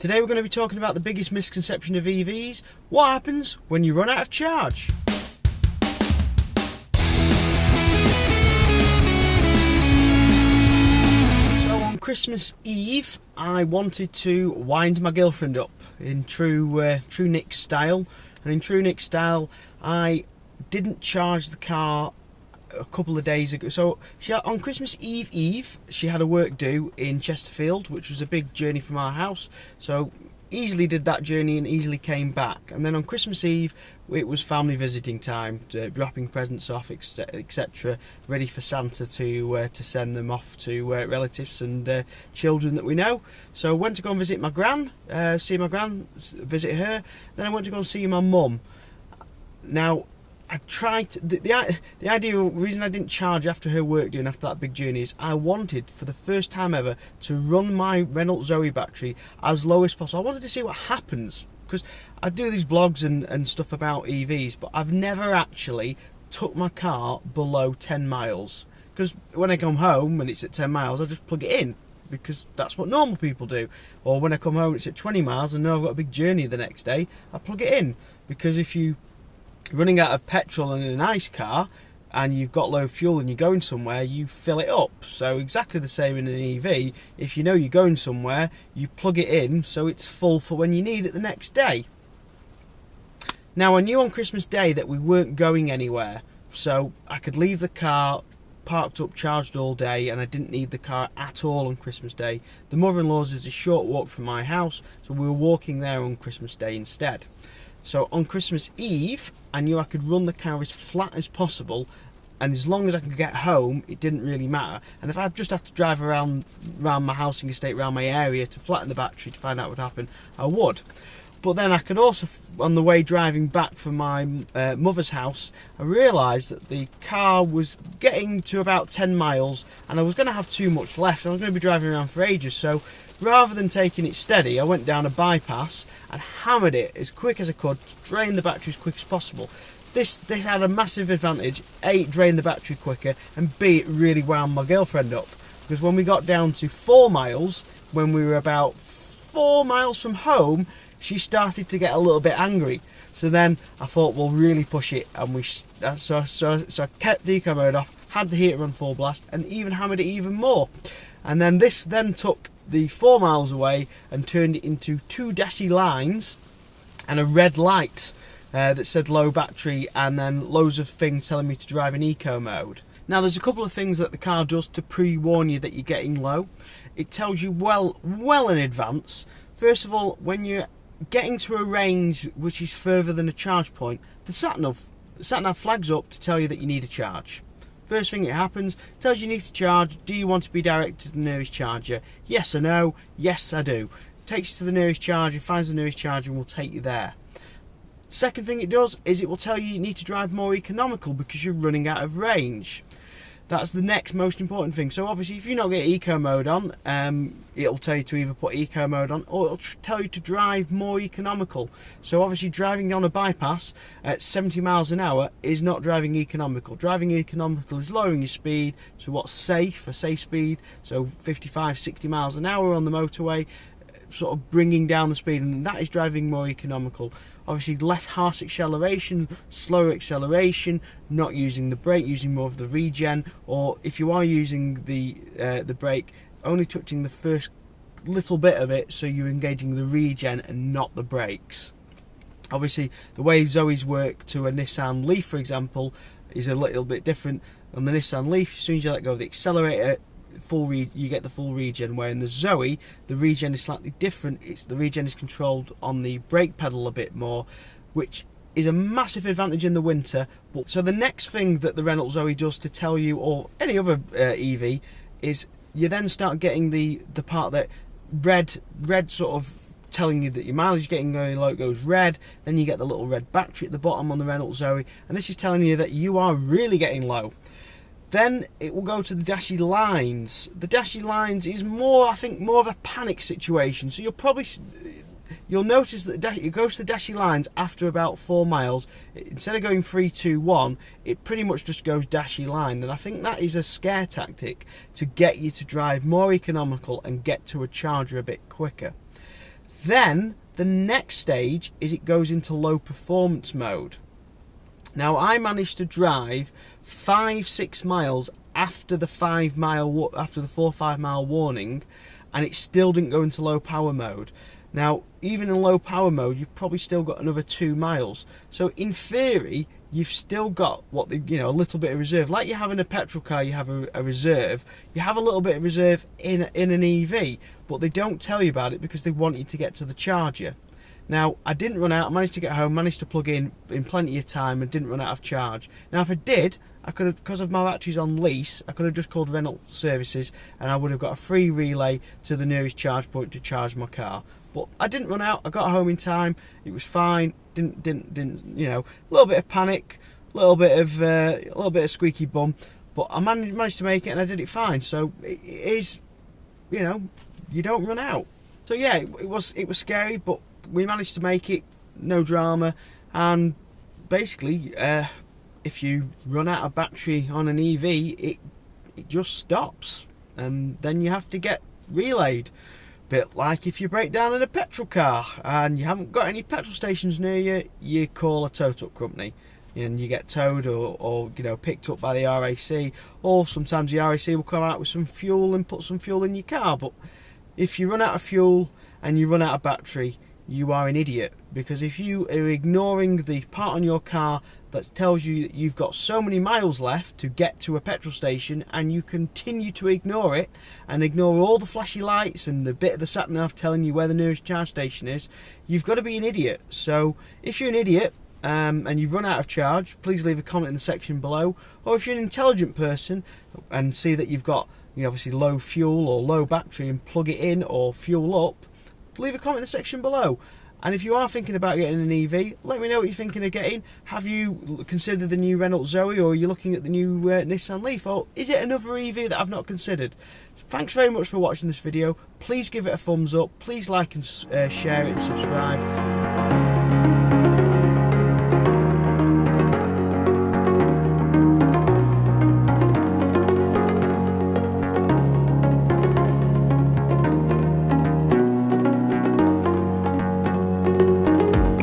Today we're going to be talking about the biggest misconception of EVs. What happens when you run out of charge? So on Christmas Eve, I wanted to wind my girlfriend up in true Nick style. And in true Nick style, I didn't charge the car a couple of days ago. So on Christmas Eve, she had a work due in Chesterfield, which was a big journey from our house. So easily did that journey and easily came back. And then on Christmas Eve, it was family visiting time, dropping presents off, etc. Ready for Santa to send them off to relatives and children that we know. So I went to go and visit my gran, visit her. Then I went to go and see my mum. Now, I tried to, the reason I didn't charge after her work day and after that big journey is I wanted, for the first time ever, to run my Renault Zoe battery as low as possible. I wanted to see what happens, because I do these blogs and stuff about EVs, but I've never actually took my car below 10 miles. Because when I come home and it's at 10 miles, I just plug it in, because that's what normal people do. Or when I come home and it's at 20 miles and know I've got a big journey the next day, I plug it in. Because if you running out of petrol in a nice car and you've got low fuel and you're going somewhere, you fill it up. So exactly the same in an EV. If you know you're going somewhere, you plug it in so it's full for when you need it the next day. Now, I knew on Christmas Day that we weren't going anywhere, so I could leave the car parked up, charged all day, and I didn't need the car at all on Christmas Day. The mother-in-law's is a short walk from my house, so we were walking there on Christmas Day instead. So on Christmas Eve, I knew I could run the car as flat as possible, and as long as I could get home, it didn't really matter. And if I just had to drive around my housing estate, around my area to flatten the battery to find out what would happen, I would. But then I could also, on the way driving back from my mother's house, I realised that the car was getting to about 10 miles and I was going to have too much left. I was going to be driving around for ages, so rather than taking it steady, I went down a bypass and hammered it as quick as I could to drain the battery as quick as possible. This had a massive advantage. A, it drained the battery quicker, and B, it really wound my girlfriend up. Because when we got down to 4 miles, when we were about 4 miles from home, she started to get a little bit angry. So then I thought we'll really push it, and so I kept the eco mode off, had the heater on full blast, and even hammered it even more. And then this then took the 4 miles away and turned it into 2 dashy lines and a red light that said low battery, and then loads of things telling me to drive in eco mode. Now, there's a couple of things that the car does to pre-warn you that you're getting low. It tells you well in advance. First of all, when you're getting to a range which is further than a charge point, the sat-nav flags up to tell you that you need a charge. First thing it happens, tells you need to charge. Do you want to be directed to the nearest charger? Yes or no? Yes, I do. Takes you to the nearest charger, finds the nearest charger, and will take you there. Second thing it does is it will tell you need to drive more economical because you're running out of range. That's the next most important thing. So obviously, if you not get eco mode on, it'll tell you to either put eco mode on, or it'll tell you to drive more economical. So obviously, driving down a bypass at 70 miles an hour is not driving economical. Driving economical is lowering your speed to what's safe, a safe speed. So 55, 60 miles an hour on the motorway, sort of bringing down the speed, and that is driving more economical. Obviously, less harsh acceleration, slower acceleration, not using the brake, using more of the regen, or if you are using the brake, only touching the first little bit of it, so you're engaging the regen and not the brakes. Obviously, the way Zoe's work to a Nissan Leaf, for example, is a little bit different. On the Nissan Leaf, as soon as you let go of the accelerator, you get the full regen, where in the Zoe the regen is slightly different. The regen is controlled on the brake pedal a bit more, which is a massive advantage in the winter. So the next thing that the Renault Zoe does to tell you, or any other EV, is you then start getting the part that red sort of telling you that your mileage is getting very low. It goes red, then you get the little red battery at the bottom on the Renault Zoe, and this is telling you that you are really getting low. Then it will go to the dashy lines. The dashy lines is more of a panic situation. So you'll notice that it goes to the dashy lines after about 4 miles. Instead of going 3, 2, 1, it pretty much just goes dashy line. And I think that is a scare tactic to get you to drive more economical and get to a charger a bit quicker. Then the next stage is it goes into low performance mode. Now I managed to drive 5-6 miles after the 4 or 5 mile warning, and it still didn't go into low power mode. Now even in low power mode, you've probably still got another 2 miles. So in theory, you've still got a little bit of reserve. Like you have in a petrol car, you have a reserve. You have a little bit of reserve in an EV, but they don't tell you about it because they want you to get to the charger. Now, I didn't run out. I managed to get home, managed to plug in plenty of time, and didn't run out of charge. Now, if I did, I could have, because of my batteries on lease, I could have just called Renault Services, and I would have got a free relay to the nearest charge point to charge my car. But I didn't run out. I got home in time. It was fine. Didn't a little bit of panic, a little bit of squeaky bum, but I managed to make it, and I did it fine. So it is, you don't run out. So yeah, it was scary, but we managed to make it, no drama. And basically, if you run out of battery on an EV, it just stops, and then you have to get relayed. Bit like if you break down in a petrol car and you haven't got any petrol stations near you, you call a tow-up company and you get towed or picked up by the RAC, or sometimes the RAC will come out with some fuel and put some fuel in your car. But if you run out of fuel and you run out of battery, you are an idiot, because if you are ignoring the part on your car that tells you that you've got so many miles left to get to a petrol station, and you continue to ignore it and ignore all the flashy lights and the bit of the sat nav telling you where the nearest charge station is, you've got to be an idiot. So if you're an idiot and you've run out of charge, please leave a comment in the section below. Or if you're an intelligent person and see that you've got obviously low fuel or low battery and plug it in or fuel up, leave a comment in the section below. And if you are thinking about getting an EV, let me know what you're thinking of getting. Have you considered the new Renault Zoe, or are you looking at the new Nissan Leaf, or is it another EV that I've not considered? Thanks very much for watching this video. Please give it a thumbs up, please like and share it and subscribe.